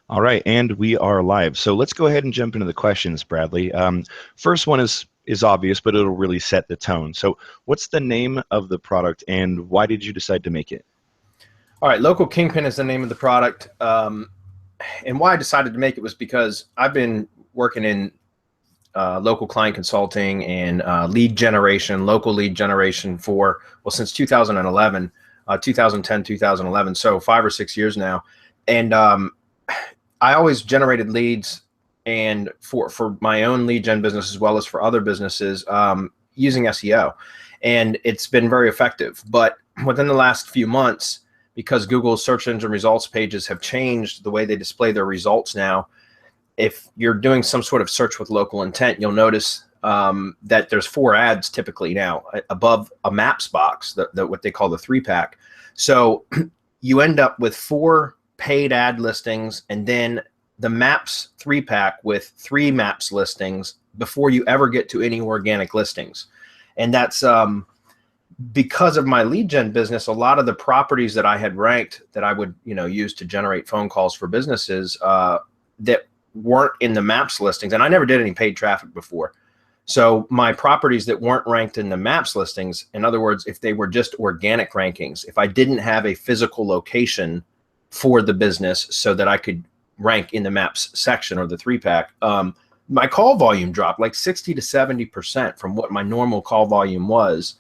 All right, and we are live. So let's go ahead and jump into the questions, Bradley. First one is obvious, but it'll really set the tone. So what's the name of the product, and why did you decide to make it? All right, Local Kingpin is the name of the product. And why I decided to make it was because I've been working in local client consulting and lead generation, local lead generation for, well, since 2011, 2010, 2011, so 5 or 6 years now. And I always generated leads and for my own lead gen business as well as for other businesses using SEO. And it's been very effective. But within the last few months, because Google's search engine results pages have changed the way they display their results now, if you're doing some sort of search with local intent, you'll notice that there's 4 ads typically now above a maps box, what they call the 3-pack. So you end up with 4 paid ad listings and then the maps 3-pack with 3 maps listings before you ever get to any organic listings. And that's because of my lead gen business. A lot of the properties that I had ranked that I would use to generate phone calls for businesses that weren't in the maps listings, and I never did any paid traffic before. So my properties that weren't ranked in the maps listings, in other words, if they were just organic rankings, if I didn't have a physical location for the business so that I could rank in the maps section or the 3-pack, my call volume dropped like 60 to 70% from what my normal call volume was.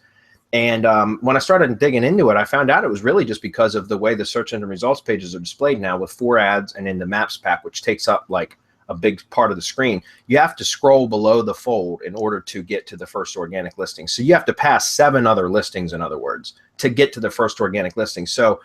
And when I started digging into it, I found out it was really just because of the way the search engine results pages are displayed now with 4 ads and in the maps pack, which takes up like a big part of the screen. You have to scroll below the fold in order to get to the first organic listing. So you have to pass 7 other listings, in other words, to get to the first organic listing. So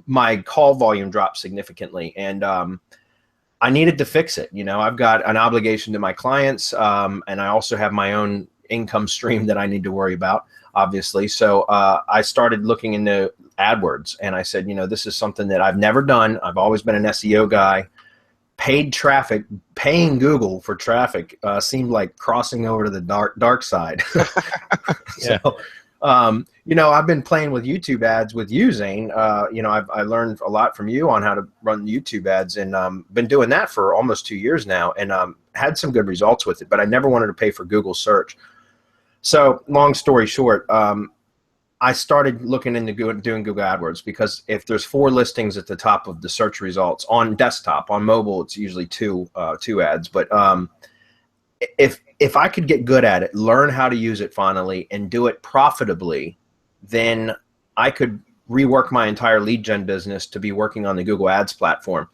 my call volume dropped significantly, and I needed to fix it. I've got an obligation to my clients, and I also have my own income stream that I need to worry about, obviously. So I started looking into AdWords, and I said, this is something that I've never done. I've always been an SEO guy. Paid traffic, paying Google for traffic seemed like crossing over to the dark side. Yeah. So, I've been playing with YouTube ads with you, Zane. I learned a lot from you on how to run YouTube ads, and been doing that for almost 2 years now, and had some good results with it, but I never wanted to pay for Google search. So long story short, I started looking into doing Google AdWords, because if there's 4 listings at the top of the search results on desktop, on mobile, it's usually two ads. But if I could get good at it, learn how to use it finally, and do it profitably, then I could rework my entire lead gen business to be working on the Google Ads platform.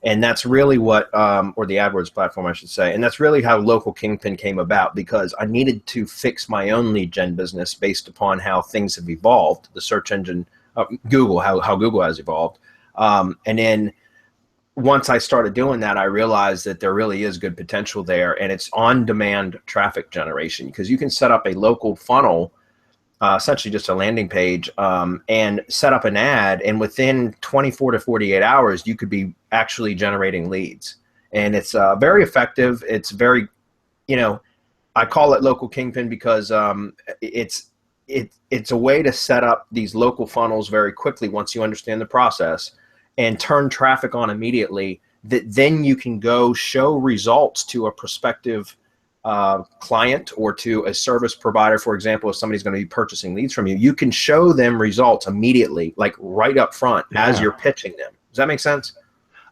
And that's really what, or the AdWords platform, I should say. And that's really how Local Kingpin came about, because I needed to fix my own lead gen business based upon how things have evolved, the search engine, Google, how Google has evolved. And then once I started doing that, I realized that there really is good potential there, and it's on-demand traffic generation, because you can set up a local funnel, essentially just a landing page, and set up an ad, and within 24 to 48 hours, you could be actually generating leads. And it's very effective. It's very, I call it Local Kingpin because it's a way to set up these local funnels very quickly once you understand the process, and turn traffic on immediately, that then you can go show results to a prospective client or to a service provider. For example, if somebody's going to be purchasing leads from you, you can show them results immediately, like right up front, as you're pitching them. Does that make sense?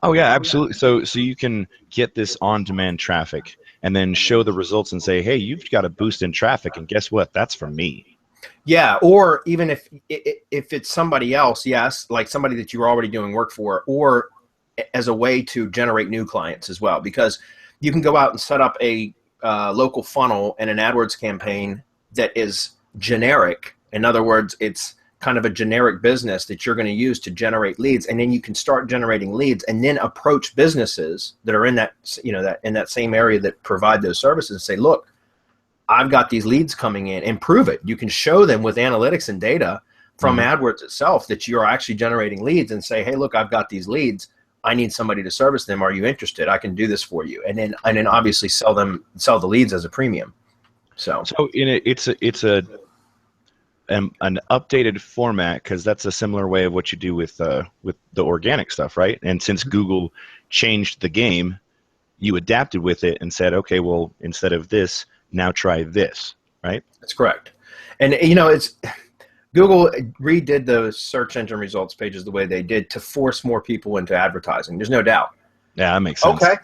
Oh yeah, absolutely. So you can get this on-demand traffic and then show the results and say, hey, you've got a boost in traffic, and guess what? That's from me. Yeah, or even if it's somebody else, yes, like somebody that you're already doing work for, or as a way to generate new clients as well, because you can go out and set up a local funnel and an AdWords campaign that is generic. In other words, it's kind of a generic business that you're going to use to generate leads, and then you can start generating leads and then approach businesses that are in that, that in that same area that provide those services and say, look, I've got these leads coming in, and prove it. You can show them with analytics and data from AdWords itself that you're actually generating leads, and say, hey, look, I've got these leads. I need somebody to service them. Are you interested? I can do this for you. And then obviously sell the leads as a premium. So it's a an updated format, because that's a similar way of what you do with the organic stuff, right? And since Google changed the game, you adapted with it and said, okay, well, instead of this, now try this, right? That's correct. And it's Google redid the search engine results pages the way they did to force more people into advertising. There's no doubt. Yeah, that makes sense. Okay.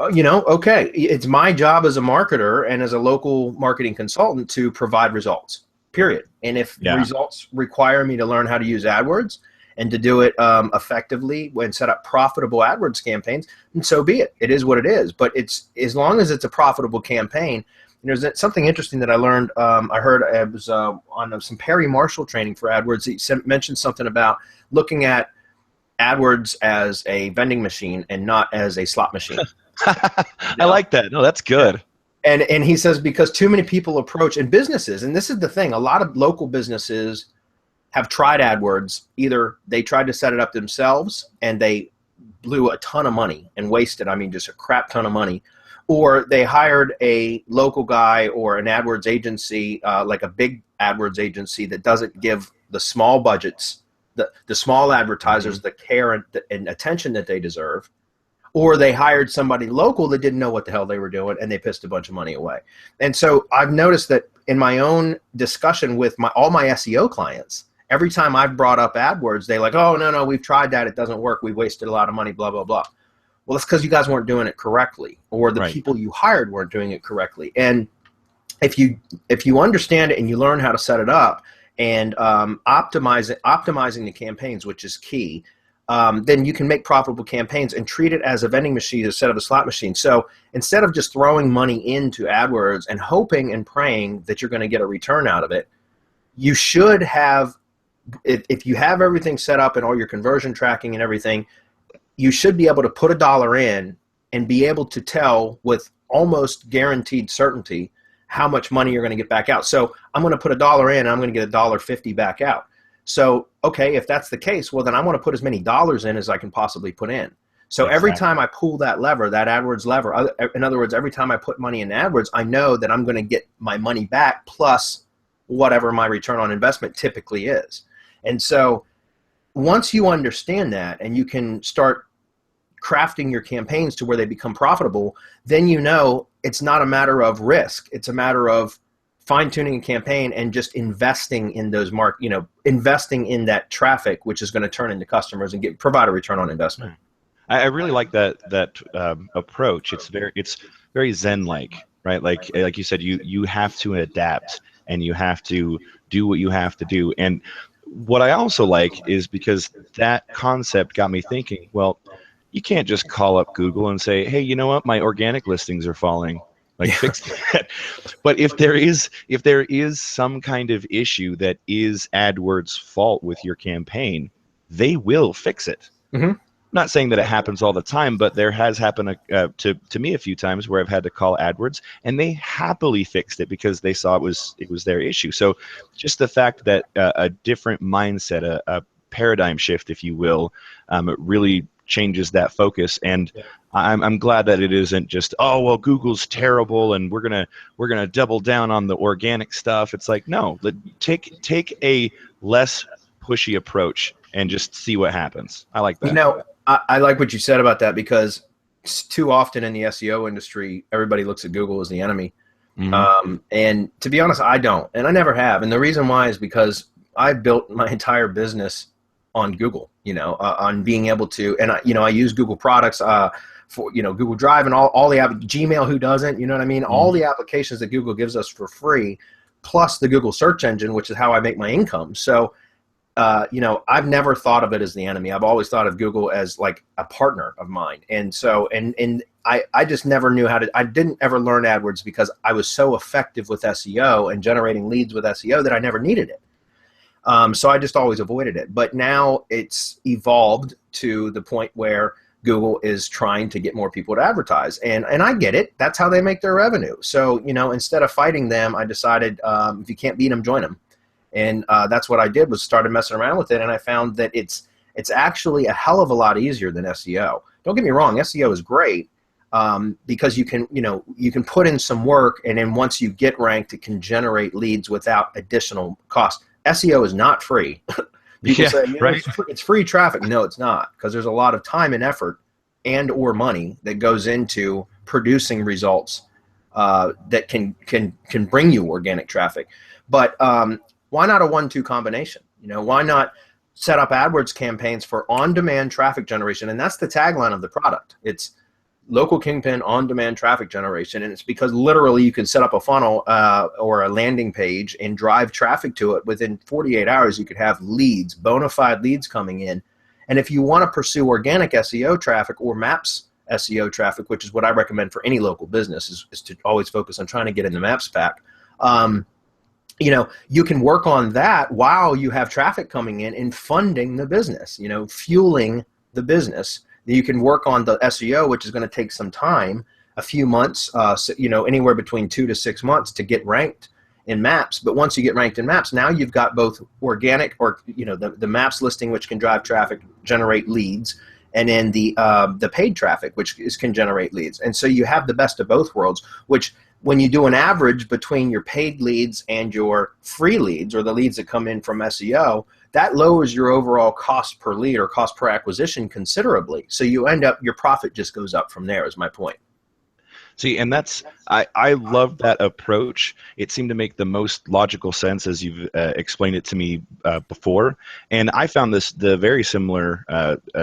Okay. It's my job as a marketer and as a local marketing consultant to provide results, period. And if results require me to learn how to use AdWords and to do it effectively when set up profitable AdWords campaigns, and so be it. It is what it is. But it's as long as it's a profitable campaign. There's something interesting that I learned. I heard it was on some Perry Marshall training for AdWords. He mentioned something about looking at AdWords as a vending machine and not as a slot machine. I like that. No, that's good. And he says because too many people approach, and businesses, and this is the thing, a lot of local businesses have tried AdWords. Either they tried to set it up themselves and they blew a ton of money and wasted, just a crap ton of money, or they hired a local guy or an AdWords agency, like a big AdWords agency that doesn't give the small budgets, the small advertisers the care and attention that they deserve, or they hired somebody local that didn't know what the hell they were doing and they pissed a bunch of money away. And so I've noticed that in my own discussion with all my SEO clients, every time I've brought up AdWords, they're like, oh, no, we've tried that. It doesn't work. We wasted a lot of money, blah, blah, blah. Well, that's because you guys weren't doing it correctly, or the people you hired weren't doing it correctly. And if you understand it and you learn how to set it up and optimizing the campaigns, which is key, then you can make profitable campaigns and treat it as a vending machine instead of a slot machine. So instead of just throwing money into AdWords and hoping and praying that you're going to get a return out of it, you should have, if you have everything set up and all your conversion tracking and everything, you should be able to put $1 in and be able to tell with almost guaranteed certainty how much money you're going to get back out. So I'm going to put $1 in and I'm going to get $1.50 back out. So, okay, if that's the case, well, then I want to put as many dollars in as I can possibly put in. So every time I pull that lever, that AdWords lever, in other words, every time I put money in AdWords, I know that I'm going to get my money back plus whatever my return on investment typically is. And so once you understand that and you can start crafting your campaigns to where they become profitable, then you know it's not a matter of risk. It's a matter of fine-tuning a campaign and just investing in those investing in that traffic, which is going to turn into customers and provide a return on investment. I really like that approach. It's very Zen-like, right? Like you said, you have to adapt and you have to do what you have to do. And what I also like is because that concept got me thinking, well, you can't just call up Google and say, hey, you know what? My organic listings are falling. Fix that. But if there is some kind of issue that is AdWords' fault with your campaign, they will fix it. Mm-hmm. I'm not saying that it happens all the time, but there has happened to me a few times where I've had to call AdWords and they happily fixed it because they saw it was their issue. So just the fact that a different mindset, a paradigm shift, if you will, it really changes that focus. And I'm glad that it isn't just, oh, well, Google's terrible and we're gonna double down on the organic stuff. It's like, no, take a less pushy approach and just see what happens. I like that. I like what you said about that because too often in the SEO industry, everybody looks at Google as the enemy. Mm-hmm. And to be honest, I don't, and I never have. And the reason why is because I built my entire business on Google, on being able to, and I use Google products for, Google Drive and all the Gmail, who doesn't, you know what I mean? Mm-hmm. All the applications that Google gives us for free, plus the Google search engine, which is how I make my income. So, I've never thought of it as the enemy. I've always thought of Google as like a partner of mine. And so, and I just never knew I didn't ever learn AdWords because I was so effective with SEO and generating leads with SEO that I never needed it. So I just always avoided it. But now it's evolved to the point where Google is trying to get more people to advertise. And I get it. That's how they make their revenue. So, instead of fighting them, I decided if you can't beat them, join them. And that's what I did, was started messing around with it. And I found that it's actually a hell of a lot easier than SEO. Don't get me wrong. SEO is great because you can put in some work. And then once you get ranked, it can generate leads without additional cost. SEO is not free. People Yeah, say, right. it's free traffic. No, it's not, because there's a lot of time and effort and or money that goes into producing results that can bring you organic traffic. But why not a 1-2 combination? Why not set up AdWords campaigns for on-demand traffic generation? And that's the tagline of the product. It's Local Kingpin on-demand traffic generation, and it's because literally you can set up a funnel or a landing page and drive traffic to it. Within 48 hours, you could have leads, bona fide leads coming in. And if you want to pursue organic SEO traffic or Maps SEO traffic, which is what I recommend for any local business, is to always focus on trying to get in the Maps pack. You can work on that while you have traffic coming in and funding the business, fueling the business. You can work on the SEO, which is going to take some time, a few months, anywhere between 2 to 6 months to get ranked in Maps. But once you get ranked in Maps, now you've got both organic, or the Maps listing, which can drive traffic, generate leads, and then the paid traffic, which can generate leads. And so you have the best of both worlds, which when you do an average between your paid leads and your free leads, or the leads that come in from SEO, that lowers your overall cost per lead or cost per acquisition considerably. So you end up, your profit just goes up from there, is my point. See, and I love that approach. It seemed to make the most logical sense as you've explained it to me before. And I found the very similar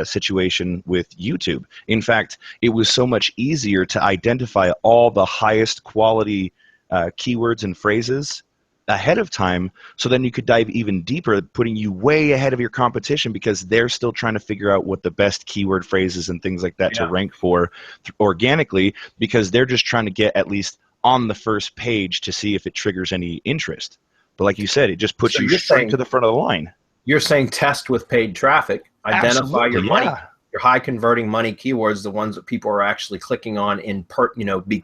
situation with YouTube. In fact, it was so much easier to identify all the highest quality keywords and phrases ahead of time, so then you could dive even deeper, putting you way ahead of your competition, because they're still trying to figure out what the best keyword phrases and things like that to rank for organically, because they're just trying to get at least on the first page to see if it triggers any interest. But like you said, it just puts you straight to the front of the line. You're saying test with paid traffic, identify your money, Yeah. your high converting money keywords, the ones that people are actually clicking on be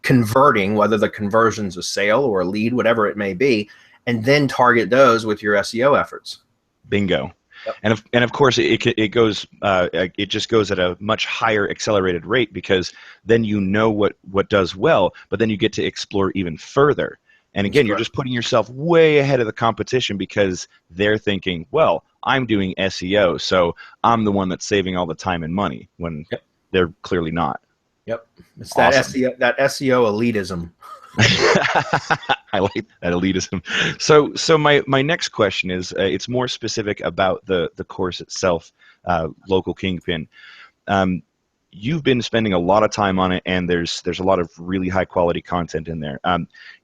converting, whether the conversion's a sale or a lead, whatever it may be, and then target those with your SEO efforts. Bingo. Yep. And of course it just goes at a much higher accelerated rate, because then what does well, but then you get to explore even further. And again, you're just putting yourself way ahead of the competition, because they're thinking, well, I'm doing SEO, so I'm the one that's saving all the time and money, when they're clearly not. Yep, it's awesome. that SEO elitism. I like that elitism. So my next question is, it's more specific about the course itself, Local Kingpin. You've been spending a lot of time on it, and there's a lot of really high quality content in there.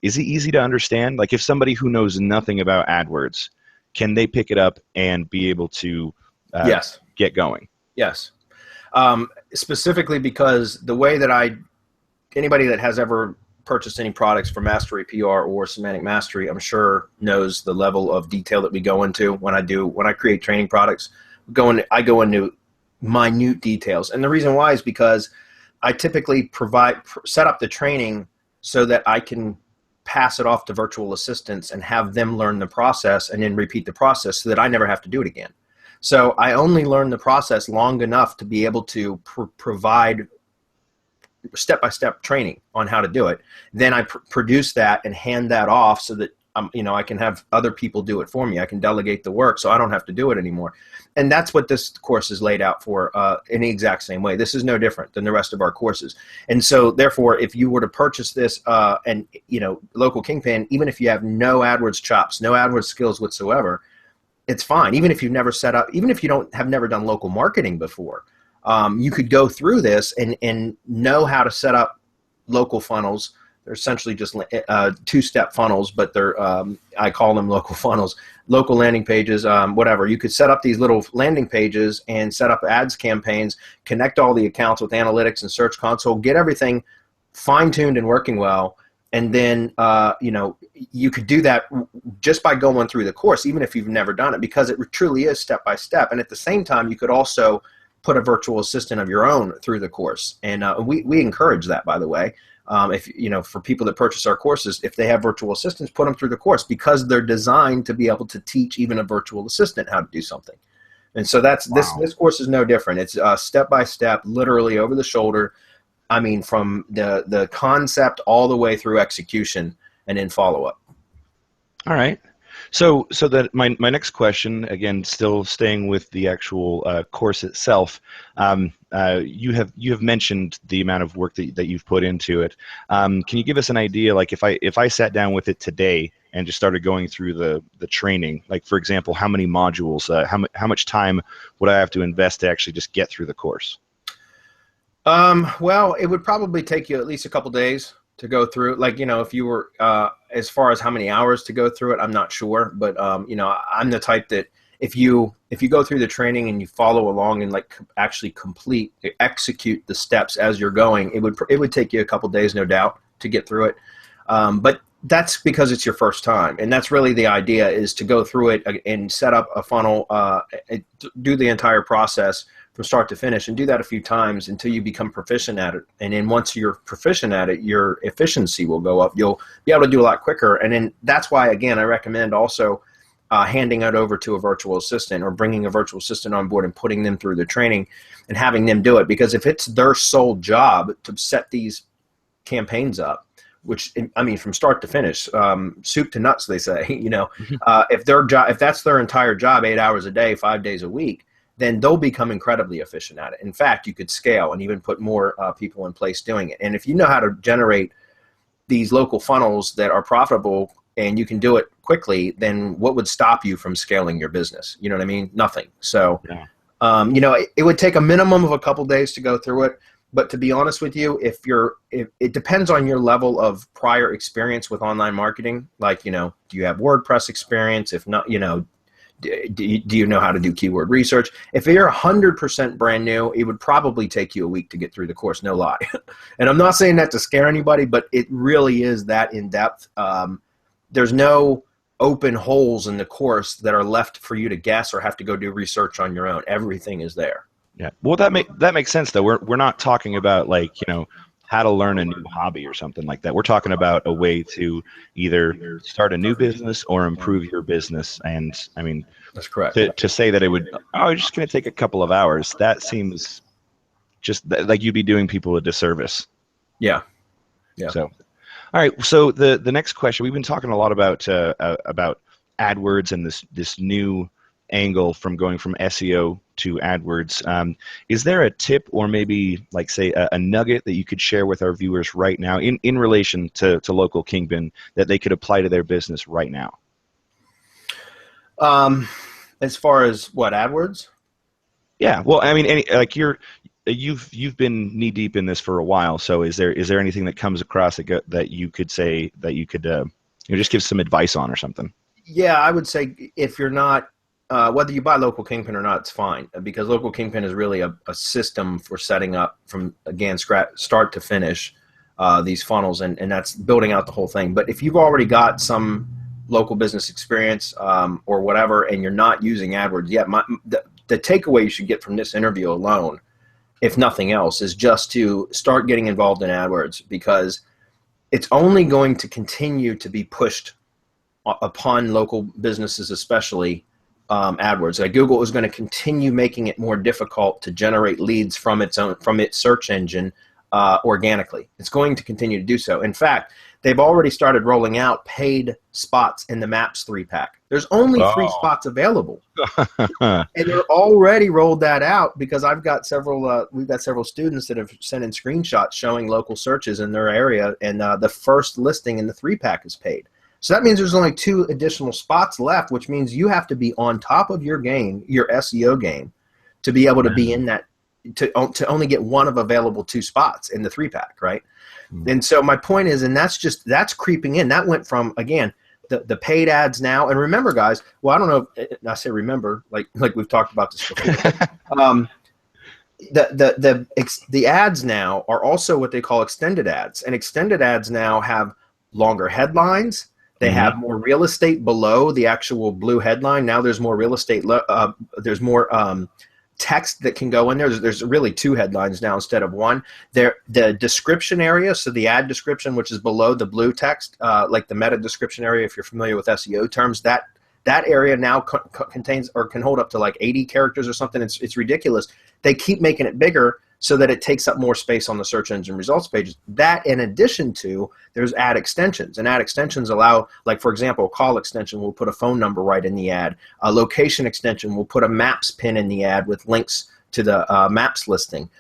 Is it easy to understand? Like, if somebody who knows nothing about AdWords, can they pick it up and be able to get going? Yes. Specifically because the way that anybody that has ever purchased any products for Mastery PR or Semantic Mastery, I'm sure knows the level of detail that we go into when I create training products. I go into minute details, and the reason why is because I typically set up the training so that I can pass it off to virtual assistants and have them learn the process and then repeat the process, so that I never have to do it again. So I only learn the process long enough to be able to provide step-by-step training on how to do it. Then I produce that and hand that off, so that I can have other people do it for me. I can delegate the work, so I don't have to do it anymore. And that's what this course is laid out for, in the exact same way. This is no different than the rest of our courses. And so therefore, if you were to purchase this and Local Kingpin, even if you have no AdWords chops, no AdWords skills whatsoever, it's fine. Even if you've never set up, even if you have never done local marketing before, you could go through this and know how to set up local funnels. They're essentially just two-step funnels, but they're I call them local funnels, local landing pages, whatever. You could set up these little landing pages and set up ads campaigns, connect all the accounts with analytics and Search Console, get everything fine-tuned and working well. And then, you could do that just by going through the course, even if you've never done it, because it truly is step-by-step. And at the same time, you could also put a virtual assistant of your own through the course. And we encourage that, by the way. If for people that purchase our courses, if they have virtual assistants, put them through the course, because they're designed to be able to teach even a virtual assistant how to do something. And so this course is no different. It's step-by-step, literally over the shoulder. I mean, from the concept all the way through execution and then follow-up. All right. So that my next question, again, still staying with the actual course itself, you have mentioned the amount of work that you've put into it. Can you give us an idea, like if I sat down with it today and just started going through the training, like for example, how many modules, how much time would I have to invest to actually just get through the course? Well, it would probably take you at least a couple days to go through. Like, if you were, as far as how many hours to go through it, I'm not sure. But, I'm the type that if you go through the training and you follow along and like actually execute the steps as you're going, it would take you a couple days, no doubt, to get through it. But that's because it's your first time. And that's really the idea, is to go through it and set up a funnel, do the entire process from start to finish, and do that a few times until you become proficient at it. And then once you're proficient at it, your efficiency will go up. You'll be able to do a lot quicker. And then that's why, again, I recommend also handing it over to a virtual assistant, or bringing a virtual assistant on board and putting them through the training and having them do it. Because if it's their sole job to set these campaigns up, which, I mean, from start to finish, soup to nuts, they say, if that's their entire job, 8 hours a day, 5 days a week, then they'll become incredibly efficient at it. In fact, you could scale and even put more people in place doing it. And if you know how to generate these local funnels that are profitable and you can do it quickly, then what would stop you from scaling your business? You know what I mean? Nothing. So, yeah. It would take a minimum of a couple days to go through it. But to be honest with you, if it depends on your level of prior experience with online marketing. Like, do you have WordPress experience? If not, do you know how to do keyword research? If you're 100% brand new, it would probably take you a week to get through the course, no lie. And I'm not saying that to scare anybody, but it really is that in depth. There's no open holes in the course that are left for you to guess or have to go do research on your own. Everything is there. Yeah. Well, that makes sense though. We're not talking about like, how to learn a new hobby or something like that. We're talking about a way to either start a new business or improve your business. And I mean, that's correct. To say that it's just going to take a couple of hours, that seems just like you'd be doing people a disservice. Yeah. Yeah. So, all right. So the next question, we've been talking a lot about AdWords and this new angle from going from SEO to AdWords. Is there a tip or maybe like say a nugget that you could share with our viewers right now in relation to Local Kingpin that they could apply to their business right now? As far as what, AdWords? Yeah. Well, I mean, you've been knee deep in this for a while. So is there anything that comes across that you could say that you could just give some advice on or something? Yeah, I would say if you're not, whether you buy Local Kingpin or not, it's fine, because Local Kingpin is really a system for setting up from, again, start to finish these funnels, and that's building out the whole thing. But if you've already got some local business experience or whatever, and you're not using AdWords yet, the takeaway you should get from this interview alone, if nothing else, is just to start getting involved in AdWords, because it's only going to continue to be pushed upon local businesses, especially AdWords. Like, Google is going to continue making it more difficult to generate leads from its search engine organically. It's going to continue to do so. In fact, they've already started rolling out paid spots in the Maps 3-pack. There's only 3 spots available, and they're already rolled that out, because I've got several. We've got several students that have sent in screenshots showing local searches in their area, and the first listing in the 3-pack is paid. So that means there's only 2 additional spots left, which means you have to be on top of your game, your SEO game, to be able to be in that, to only get one of available 2 spots in the 3-pack, right? Mm-hmm. And so my point is, and that's creeping in. That went from, again, the paid ads now. And remember, guys, well, I don't know if I say remember, like we've talked about this before. The ads now are also what they call extended ads, and extended ads now have longer headlines. They have more real estate below the actual blue headline. Now there's more real estate. There's more text that can go in there. There's really 2 headlines now instead of 1. The description area, so the ad description, which is below the blue text, like the meta description area, if you're familiar with SEO terms, that area now contains or can hold up to like 80 characters or something. It's ridiculous. They keep making it bigger so that it takes up more space on the search engine results pages. That in addition to, there's ad extensions, and ad extensions allow, like for example, a call extension will put a phone number right in the ad. A location extension will put a maps pin in the ad with links to the maps listing.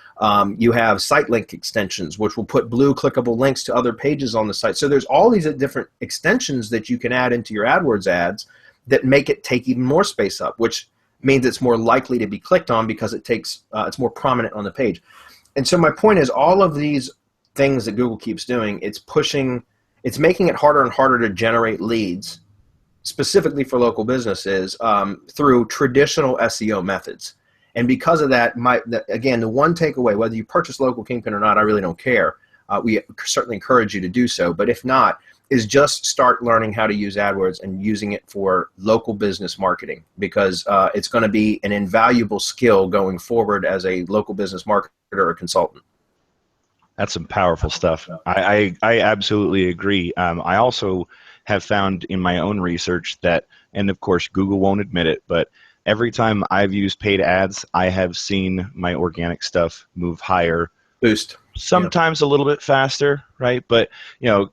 You have site link extensions, which will put blue clickable links to other pages on the site. So there's all these different extensions that you can add into your AdWords ads that make it take even more space up, which means it's more likely to be clicked on because it takes it's more prominent on the page. And so my point is, all of these things that Google keeps doing, it's making it harder and harder to generate leads, specifically for local businesses, through traditional SEO methods. And because of that, again, the one takeaway, whether you purchase Local Kingpin or not, I really don't care. We certainly encourage you to do so. But if not, is just start learning how to use AdWords and using it for local business marketing, because it's going to be an invaluable skill going forward as a local business marketer or consultant. That's some powerful stuff. I absolutely agree. I also have found in my own research that, and of course Google won't admit it, but every time I've used paid ads, I have seen my organic stuff move higher. Boost. Sometimes a little bit faster, right? But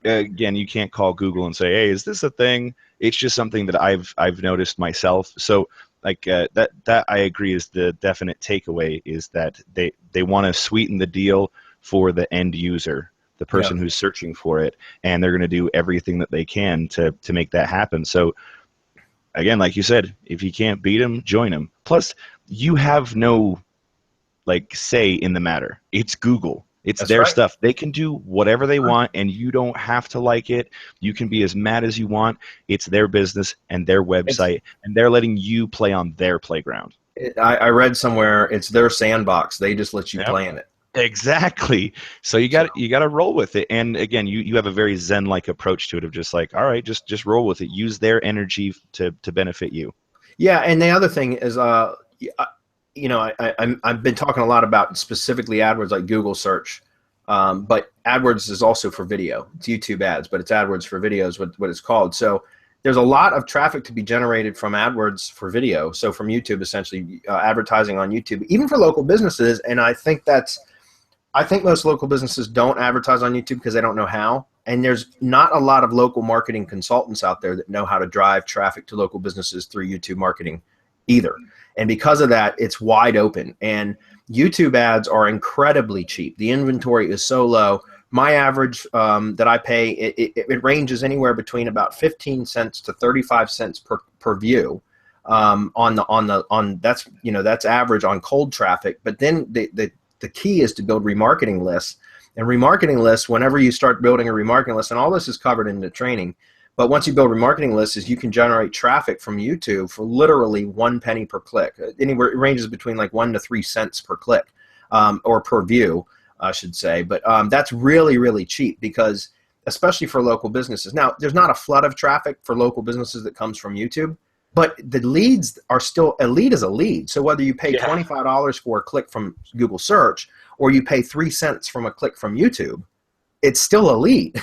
again, you can't call Google and say, "Hey, is this a thing?" It's just something that I've noticed myself. So like that I agree is the definite takeaway, is that they want to sweeten the deal for the end user, the person who's searching for it, and they're going to do everything that they can to make that happen. So again, like you said, if you can't beat them, join them. Plus, you have no say in the matter. It's Google. It's That's their right. stuff. They can do whatever they want, and you don't have to like it. You can be as mad as you want. It's their business and their website, and they're letting you play on their playground. I read somewhere it's their sandbox. They just let you play in it. Exactly. So you got to roll with it. And again, you have a very Zen-like approach to it, of just like, all right, just roll with it. Use their energy to benefit you. Yeah, and the other thing is, I've been talking a lot about specifically AdWords, like Google search, but AdWords is also for video. It's YouTube ads, but it's AdWords for video is what it's called. So there's a lot of traffic to be generated from AdWords for video. So from YouTube, essentially, advertising on YouTube, even for local businesses. And I think most local businesses don't advertise on YouTube because they don't know how. And there's not a lot of local marketing consultants out there that know how to drive traffic to local businesses through YouTube marketing either. And because of that, it's wide open. And YouTube ads are incredibly cheap. The inventory is so low. My average that I pay, it ranges anywhere between about 15 cents to 35 cents per view. That's average on cold traffic. But then the key is to build remarketing lists. And remarketing lists, whenever you start building a remarketing list, and all this is covered in the training, but once you build remarketing lists, is you can generate traffic from YouTube for literally 1 penny per click. Anywhere it ranges between like 1 to 3 cents per click, or per view, I should say. But that's really, really cheap, because especially for local businesses. Now, there's not a flood of traffic for local businesses that comes from YouTube, but the leads are still, a lead is a lead. So whether you pay $25 for a click from Google search, or you pay 3 cents from a click from YouTube, it's still a lead,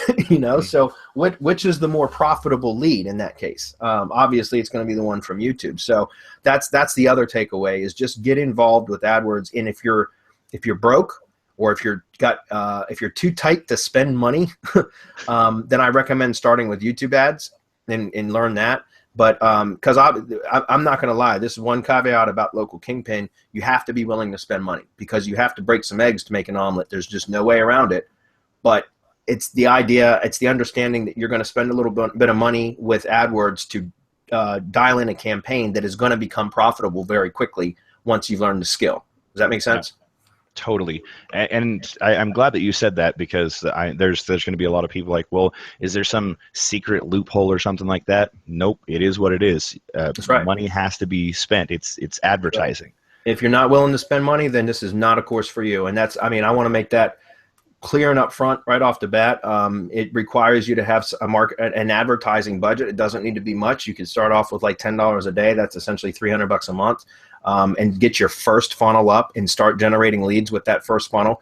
So which is the more profitable lead in that case? Obviously, it's going to be the one from YouTube. So that's the other takeaway, is just get involved with AdWords. And if you're broke, or if you're too tight to spend money, then I recommend starting with YouTube ads and learn that. But because I'm not going to lie, this is one caveat about Local Kingpin: you have to be willing to spend money, because you have to break some eggs to make an omelet. There's just no way around it. But it's the idea, it's the understanding that you're going to spend a little bit of money with AdWords to dial in a campaign that is going to become profitable very quickly once you've learned the skill. Does that make sense? Totally. And I'm glad that you said that, because there's going to be a lot of people like, well, is there some secret loophole or something like that? Nope. It is what it is. That's right. Money has to be spent. It's advertising. If you're not willing to spend money, then this is not a course for you. And I want to make that clear and upfront right off the bat. It requires you to have an advertising budget. It doesn't need to be much. You can start off with like $10 a day. That's essentially $300 a month, and get your first funnel up and start generating leads with that first funnel.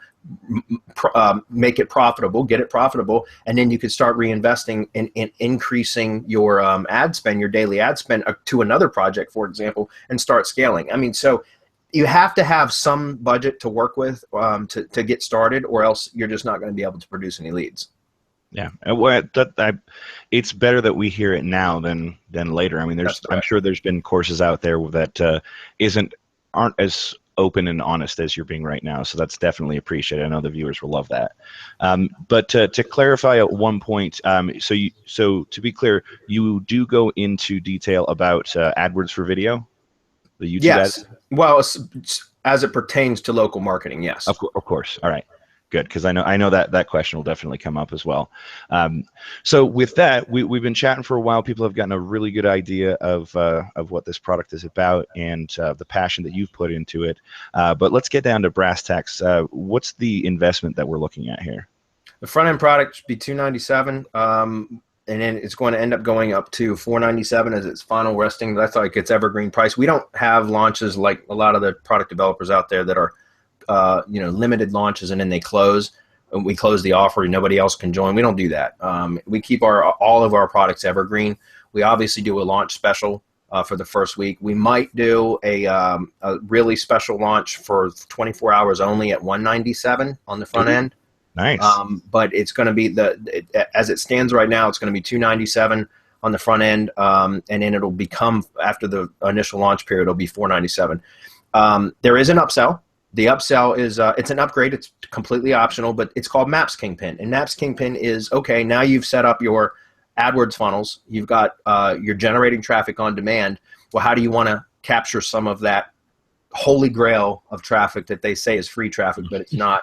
Make it profitable, get it profitable, and then you could start reinvesting in increasing your ad spend, your daily ad spend, to another project, for example, and start scaling. So you have to have some budget to work with to get started, or else you're just not going to be able to produce any leads. Yeah, it's better that we hear it now than later. I mean, I'm sure there's been courses out there that aren't as open and honest as you're being right now. So that's definitely appreciated. I know the viewers will love that. But to clarify at one point, so to be clear, you do go into detail about AdWords for video, the YouTube Yes. ads? Well, as it pertains to local marketing, yes. Of course. All right. Good, because I know that question will definitely come up as well. So with that, we've been chatting for a while. People have gotten a really good idea of what this product is about and the passion that you've put into it. But let's get down to brass tacks. What's the investment that we're looking at here? The front end product should be $297, and then it's going to end up going up to $497 as its final resting. That's like its evergreen price. We don't have launches like a lot of the product developers out there that are limited launches and then they close. And we close the offer and nobody else can join. We don't do that. We keep all of our products evergreen. We obviously do a launch special for the first week. We might do a really special launch for 24 hours only at $197 on the front end. Nice. But it's going to be as it stands right now, it's going to be $297 on the front end, and then it'll become, after the initial launch period, it'll be $497. There is an upsell. The upsell is it's an upgrade. It's completely optional, but it's called Maps Kingpin. And Maps Kingpin is, okay, now you've set up your AdWords funnels. You've got you're generating traffic on demand. Well, how do you want to capture some of that holy grail of traffic that they say is free traffic, but it's not,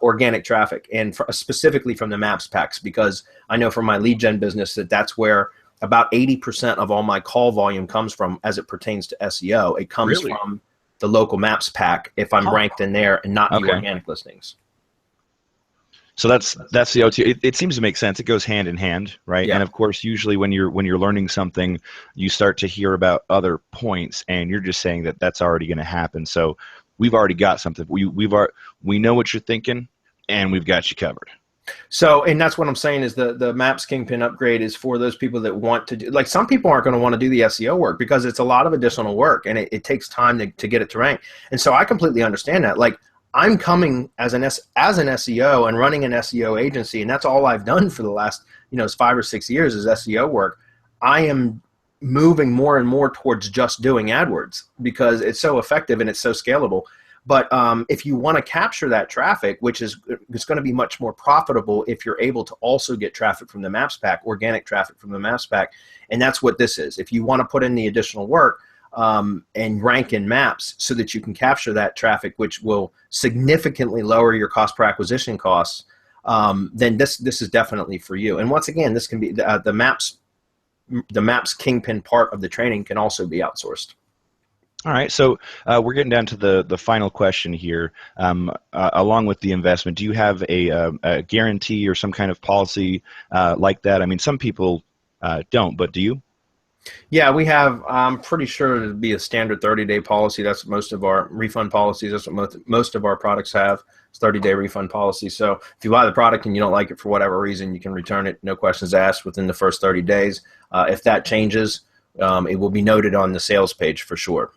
organic traffic, and specifically from the Maps packs, because I know from my lead gen business that's where about 80% of all my call volume comes from as it pertains to SEO. It comes from the local Maps pack if I'm ranked in there and not the organic listings. So that's the OT. It seems to make sense. It goes hand in hand, right? Yeah. And of course, usually when you're learning something, you start to hear about other points, and you're just saying that that's already going to happen. So we've already got something. We know what you're thinking, and we've got you covered. So, and that's what I'm saying is the Maps Kingpin upgrade is for those people that want to do, like, some people aren't going to want to do the SEO work because it's a lot of additional work and it takes time to get it to rank. And so I completely understand that. Like, I'm coming as an SEO and running an SEO agency, and that's all I've done for the last 5 or 6 years is SEO work. I am moving more and more towards just doing AdWords because it's so effective and it's so scalable. But if you want to capture that traffic, which is it's going to be much more profitable if you're able to also get traffic from the Maps pack, organic traffic from the Maps pack, and that's what this is. If you want to put in the additional work and rank in Maps so that you can capture that traffic, which will significantly lower your cost per acquisition costs, then this is definitely for you. And once again, this can be the Maps Kingpin part of the training can also be outsourced. All right, so we're getting down to the final question here. Along with the investment, do you have a guarantee or some kind of policy like that? I mean, some people don't, but do you? Yeah, we have. I'm pretty sure it would be a standard 30-day policy. That's most of our refund policies. That's what most of our products have. It's 30-day refund policy. So if you buy the product and you don't like it for whatever reason, you can return it, no questions asked, within the first 30 days. If that changes, it will be noted on the sales page for sure.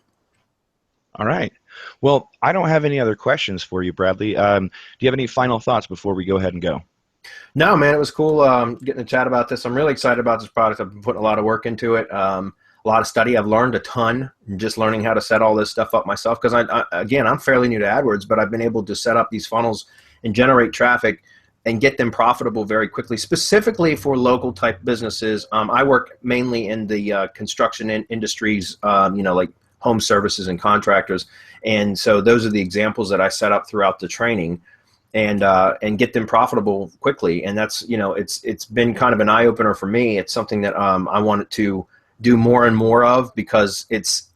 All right. Well, I don't have any other questions for you, Bradley. Do you have any final thoughts before we go ahead and go? No, man, it was cool getting to chat about this. I'm really excited about this product. I've been putting a lot of work into it, a lot of study. I've learned a ton just learning how to set all this stuff up myself because, again, I'm fairly new to AdWords, but I've been able to set up these funnels and generate traffic and get them profitable very quickly, specifically for local type businesses. I work mainly in the construction industries, like home services and contractors. And so those are the examples that I set up throughout the training and get them profitable quickly. And that's, it's been kind of an eye opener for me. It's something that I wanted to do more and more of because it's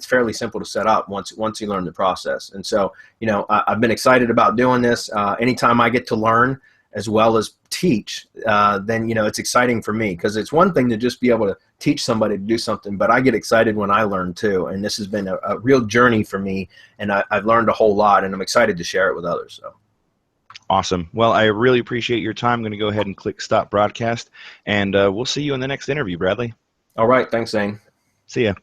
fairly simple to set up once you learn the process. And so, I've been excited about doing this. Anytime I get to learn as well as teach, then, it's exciting for me because it's one thing to just be able to teach somebody to do something, but I get excited when I learn too. And this has been a real journey for me, and I've learned a whole lot, and I'm excited to share it with others. So. Awesome. Well, I really appreciate your time. I'm going to go ahead and click stop broadcast, and we'll see you in the next interview, Bradley. All right. Thanks, Zane. See ya.